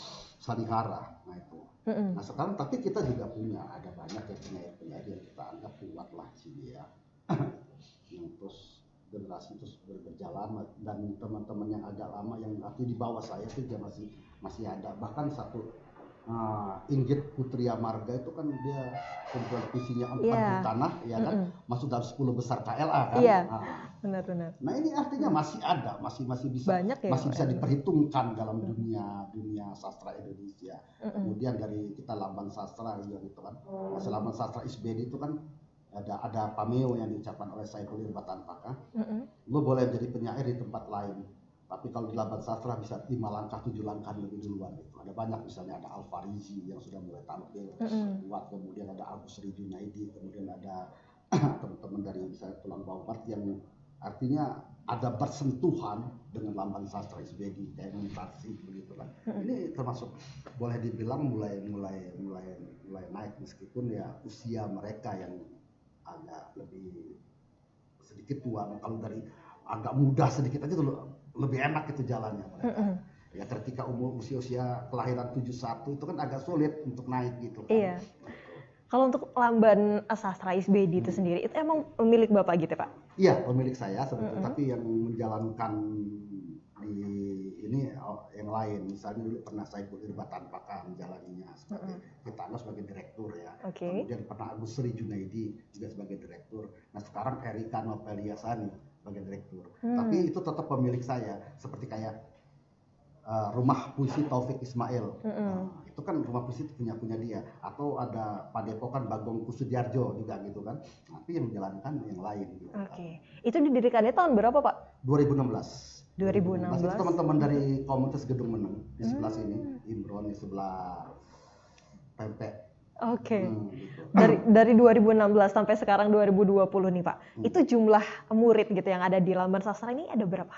sanihara. Nah itu. Nah sekarang tapi kita juga punya ada banyak ya penyair-penyair yang kita anggap kuat lah sih ya. Yang terus generasi terus berjalan dan teman-teman yang agak lama yang artinya di bawah saya itu dia masih ada bahkan satu Inggit Putri Amarga itu kan dia kumpulan puisinya 4 di tanah ya kan masuk dalam 10 besar KLA kan. Benar-benar. Nah ini artinya masih ada masih bisa banyak ya, masih bisa diperhitungkan dalam dunia sastra Indonesia. Kemudian dari kita Lambang Sastra gitu kan. Masa Lambang Sastra ISBD itu kan ada pameo yang diucapkan oleh Saiful Irbatan Paka. Lo boleh jadi penyair di tempat lain, tapi kalau di Lambang Sastra bisa 5 langkah 7 langkah lebih duluan itu. Ada banyak misalnya ada Alfarizi yang sudah mulai tampil kuat, kemudian ada Agus Ri Junaidi, kemudian ada teman-teman dari misalnya Tulang Bawang yang artinya ada bersentuhan dengan Lambang Sastra ISBD kayak Muntarsi begitu kan. Ini termasuk boleh dibilang mulai naik meskipun ya usia mereka yang agak lebih sedikit tua. Kalau dari agak muda sedikit aja tuh lebih enak itu jalannya mereka. Ya ketika usia kelahiran 71 itu kan agak sulit untuk naik gitu kan. Iya. Kalau untuk Lamban Sastra ISBD itu sendiri itu emang milik Bapak gitu Pak? Iya, pemilik saya sebetulnya, tapi yang menjalankan di ini yang lain. Misalnya dulu pernah Saiful Irbatan Paka menjalaninya sebagai kita anggap sebagai direktur ya. Kemudian pernah Agus Ri Junaidi juga sebagai direktur. Nah sekarang Erika Novelia Sani sebagai direktur. Tapi itu tetap pemilik saya. Seperti kayak Rumah Puisi Taufik Ismail. Itu kan rumah puisi itu punya dia. Atau ada Padepokan Bagong Kusudiarjo juga gitu kan. Tapi yang menjalankan yang lain. Gitu, Itu didirikannya tahun berapa Pak? 2016. 2016. Itu teman-teman dari komunitas Gedung Meneng di sebelah sini, Imron di sebelah Pempek. Gitu. Dari 2016 sampai sekarang 2020 nih Pak. Itu jumlah murid gitu yang ada di Lamban Sastra ini ada berapa?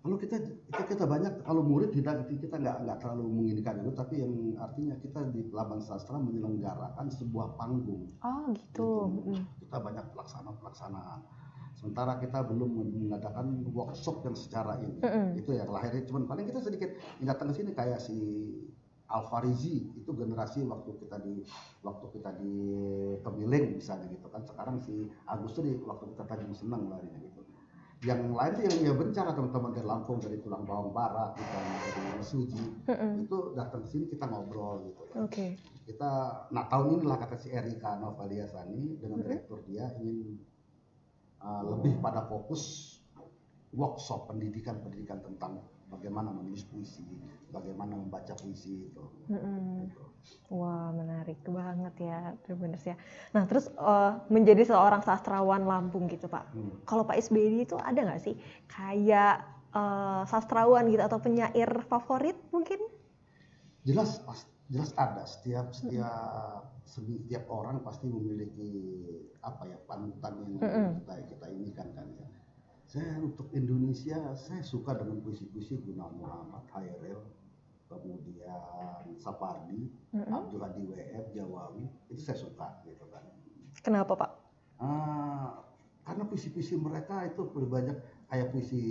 Kalau kita banyak, kalau murid kita nggak terlalu menginginkan itu, tapi yang artinya kita di Lamban Sastra menyelenggarakan sebuah panggung. Oh gitu. Kita banyak pelaksanaan. Sementara kita belum mengadakan workshop yang secara ini. Itu yang lahirnya cuman paling kita sedikit yang datang ke sini kayak si Alfarizi itu generasi waktu kita di Kemiling misalnya gitu kan. Sekarang si Agus Ri waktu kita Tanjung Senang larinya gitu. Yang lain itu yang Bencara teman-teman dari Lampung, dari Tulang Bawang Barat, dari Suji, itu datang ke sini kita ngobrol gitu. Nah tahun inilah kata si Erika Novelia Sani dengan direktur dia ingin lebih pada fokus workshop pendidikan tentang bagaimana menulis puisi, bagaimana membaca puisi itu. Wah menarik banget ya Tribuners ya. Nah terus menjadi seorang sastrawan Lampung gitu Pak. Kalau Pak SBY itu ada nggak sih kayak sastrawan gitu atau penyair favorit mungkin? Jelas ada. Setiap orang pasti memiliki panutan yang kita ini kan ya. Saya untuk Indonesia saya suka dengan puisi-puisi Gunawan Muhammad, Hairil, kemudian Sapardi, Abdul Hadi W.F. Jawawi, itu saya suka gitu kan. Kenapa Pak? Karena puisi-puisi mereka itu lebih banyak kayak puisi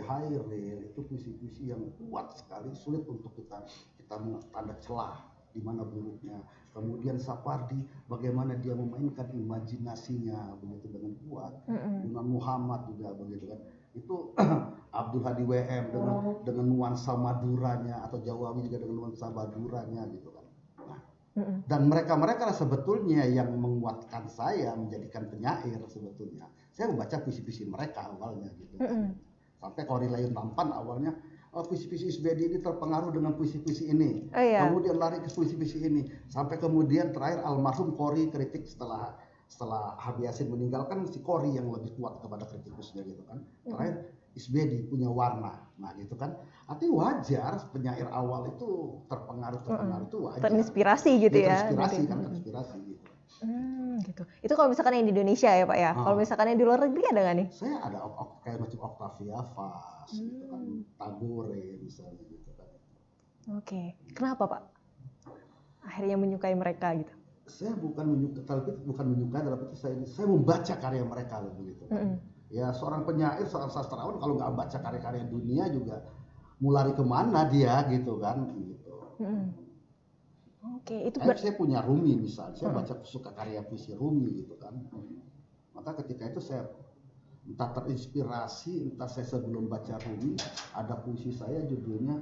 Hairil itu puisi-puisi yang kuat sekali, sulit untuk kita tanda celah di mana buruknya. Kemudian Sapardi bagaimana dia memainkan imajinasinya begitu dengan kuat. Gunawan Muhammad juga begitu kan. Itu Abdul Hadi WM dengan nuansa Maduranya atau Jawawi juga dengan nuansa Maduranya gitu kan. Nah, dan mereka lah sebetulnya yang menguatkan saya menjadikan penyair sebetulnya. Saya membaca puisi-puisi mereka awalnya gitu kan. Sampai Kori Layun Tampan awalnya puisi-puisi SBD ini terpengaruh dengan puisi-puisi ini. Kemudian lari ke puisi-puisi ini. Sampai kemudian terakhir almarhum Kori kritik setelah Habib Yasin meninggalkan si Kori yang lebih kuat kepada kritikusnya gitu kan. Terakhir SBD punya warna. Nah gitu kan. Artinya wajar penyair awal itu terpengaruh itu wajar. Terinspirasi gitu ya. Terinspirasi gitu. Gitu. Itu kalau misalkan yang di Indonesia ya Pak ya. Kalau misalkan yang di luar negeri ada nggak nih? Saya ada kayak macam Octavia Fast, gitu kan, Tagore misalnya gitu kan. Oke. Kenapa Pak? Akhirnya menyukai mereka gitu. Saya bukan menyukai dalam arti saya membaca karya mereka loh begitu. Ya seorang penyair, seorang sastrawan kalau nggak baca karya-karya dunia juga mau lari kemana dia gitu kan gitu. Oke, itu saya punya Rumi misalnya, saya suka karya puisi Rumi gitu kan. Maka ketika itu saya entah terinspirasi, entah saya sebelum baca Rumi ada puisi saya judulnya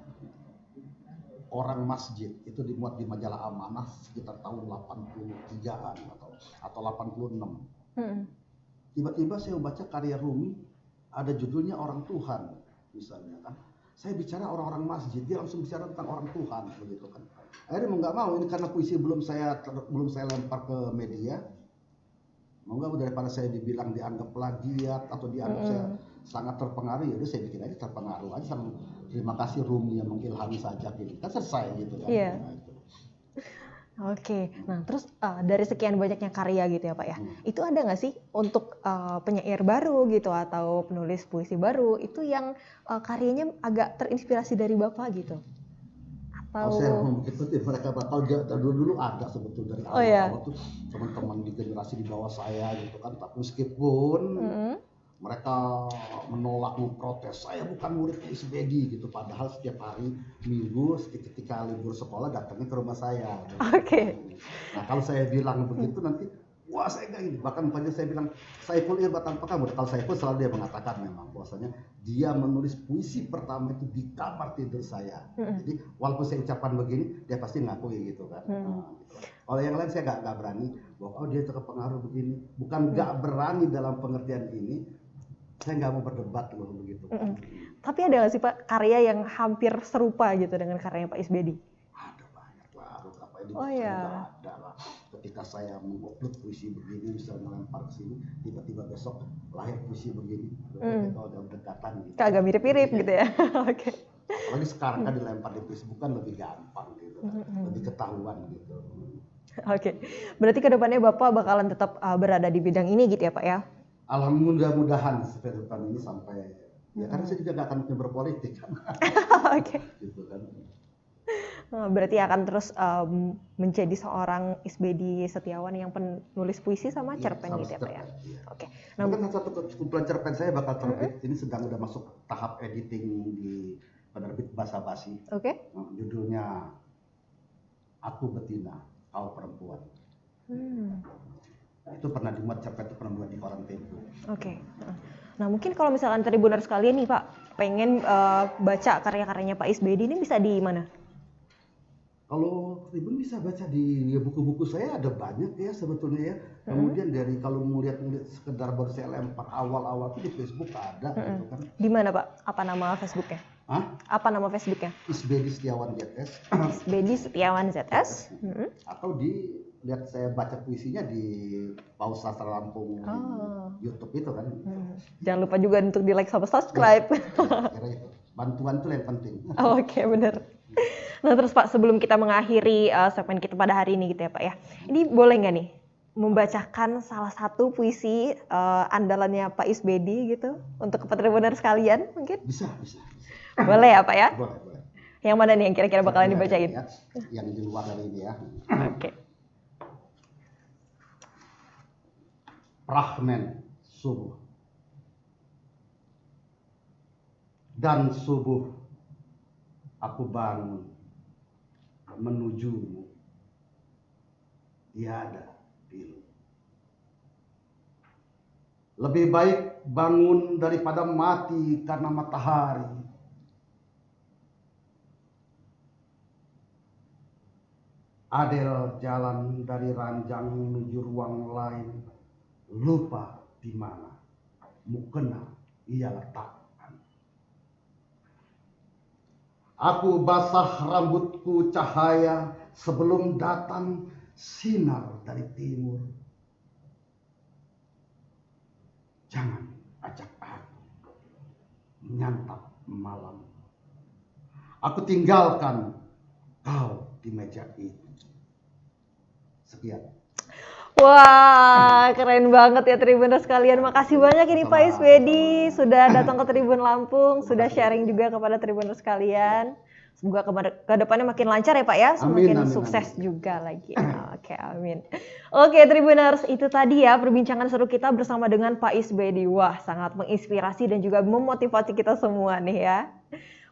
Orang Masjid, itu dimuat di majalah Amanah sekitar tahun 83-an atau 86. Tiba-tiba saya membaca karya Rumi, ada judulnya Orang Tuhan misalnya kan. Saya bicara orang-orang masjid, dia langsung bicara tentang orang Tuhan begitu kan. Akhirnya mau nggak mau ini karena puisi belum saya lempar ke media, mau nggak daripada saya dianggap plagiat atau dianggap saya sangat terpengaruh, ya udah saya bikin aja terpengaruh aja sama terima kasih Rumi yang mengilhami saja gitu kan, selesai gitu kan. Iya. Nah, itu. Oke, nah terus dari sekian banyaknya karya gitu ya Pak ya, itu ada nggak sih untuk penyair baru gitu atau penulis puisi baru itu yang karyanya agak terinspirasi dari Bapak gitu? Atau saya begitu mereka bakal dulu ada sebetulnya dari awal tuh teman-teman di generasi di bawah saya gitu kan, tapi meskipun mereka menolak, memprotes, saya bukan murid SBD gitu, padahal setiap hari Minggu ketika libur sekolah datangnya ke rumah saya. Oke. Nah kalau saya bilang begitu nanti, wah saya enggak ini, bahkan saya bilang Saiful Irba tanpa kamu. Kalau Saiful selalu dia mengatakan memang bahwasanya dia menulis puisi pertama itu di kamar tidur saya. Jadi walaupun saya ucapan begini, dia pasti ngakui gitu kan. Nah, gitu. Kalau yang lain saya nggak berani, bahwa dia terpengaruh begini, bukan nggak berani dalam pengertian ini. Saya nggak mau berdebat loh begitu. Tapi ada nggak sih Pak karya yang hampir serupa gitu dengan karyanya Pak Isbedi? Ada banyak lah, apa ini ada lah. Ketika saya mengupload puisi begini, bisa melempar ke sini, tiba-tiba besok lahir puisi begini, kita udah berdekatan gitu. Agak mirip-mirip gitu ya. Oke. Apalagi sekarang kan dilempar di Facebook kan lebih gampang gitu, lebih ketahuan gitu. Oke, berarti kedepannya Bapak bakalan tetap berada di bidang ini gitu ya Pak ya? Alhamdulillah seperti depan ini sampai ya karena saya juga gak akan berpolitik kan. Oke. Gitu kan. Berarti akan terus menjadi seorang Isbedi Setiawan yang penulis puisi sama cerpen gitu ya Pak ya? Iya. Oke. Nah, kan satu kumpulan cerpen saya bakal terbit, ini sedang udah masuk tahap editing di penerbit Basa Basi. Oke. Judulnya Aku Betina, Kau Perempuan. Itu pernah dimuat, cerpen itu pernah dimuat di koran Tempo. Oke. Nah mungkin kalau misalkan Tribuners sekalian nih Pak, pengen baca karya-karyanya Pak Isbedi ini bisa di mana? Kalau Tribun bisa baca di buku-buku saya ada banyak ya sebetulnya ya. Kemudian dari kalau mau lihat sekedar baru saya lempar awal-awal itu di Facebook ada gitu kan. Di mana Pak? Apa nama Facebooknya? Apa nama Facebooknya? Isbedi Setiawan ZS. Isbedi Setiawan ZS. Atau lihat saya baca puisinya di Paus Sastra Lampung YouTube itu kan. Jangan lupa juga untuk di like sama subscribe. Ya, kira itu. Bantuan itu yang penting. Oke, benar. Nah terus Pak, sebelum kita mengakhiri segmen kita pada hari ini gitu ya Pak ya, ini boleh nggak nih membacakan salah satu puisi andalannya Pak Isbedi gitu untuk Tribuners sekalian mungkin? Bisa. Boleh ya Pak ya? Boleh. Yang mana nih yang kira-kira bakalan dibacain? Ya, yang di luar dari ini ya. Oke. Rahmen subuh. Dan subuh aku bangun menujumu, tiada pilu. Lebih baik bangun daripada mati karena matahari. Adel jalan dari ranjang menuju ruang lain, lupa di mana mukena ia letakkan. Aku basah rambutku cahaya sebelum datang sinar dari timur. Jangan ajak aku menyantap malam. Aku tinggalkan kau di meja itu. Sekian. Wah, keren banget ya Tribuners sekalian. Makasih banyak ini Pak Iswedi sudah datang ke Tribun Lampung, sudah sharing juga kepada Tribuners sekalian. Semoga ke depannya makin lancar ya Pak ya, semakin sukses juga lagi. Oke, amin. Oke Tribuners, itu tadi ya perbincangan seru kita bersama dengan Pak Iswedi. Wah, sangat menginspirasi dan juga memotivasi kita semua nih ya.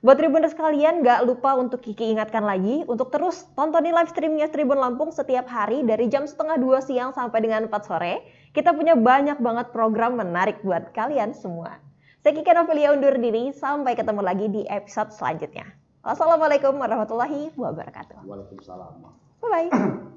Buat Tribuners sekalian, gak lupa untuk Kiki ingatkan lagi untuk terus tontonin live streamnya Tribun Lampung setiap hari dari jam 1:30 siang sampai dengan 4 sore. Kita punya banyak banget program menarik buat kalian semua. Saya Kiki Novelia undur diri, sampai ketemu lagi di episode selanjutnya. Wassalamualaikum warahmatullahi wabarakatuh. Waalaikumsalam. Bye-bye.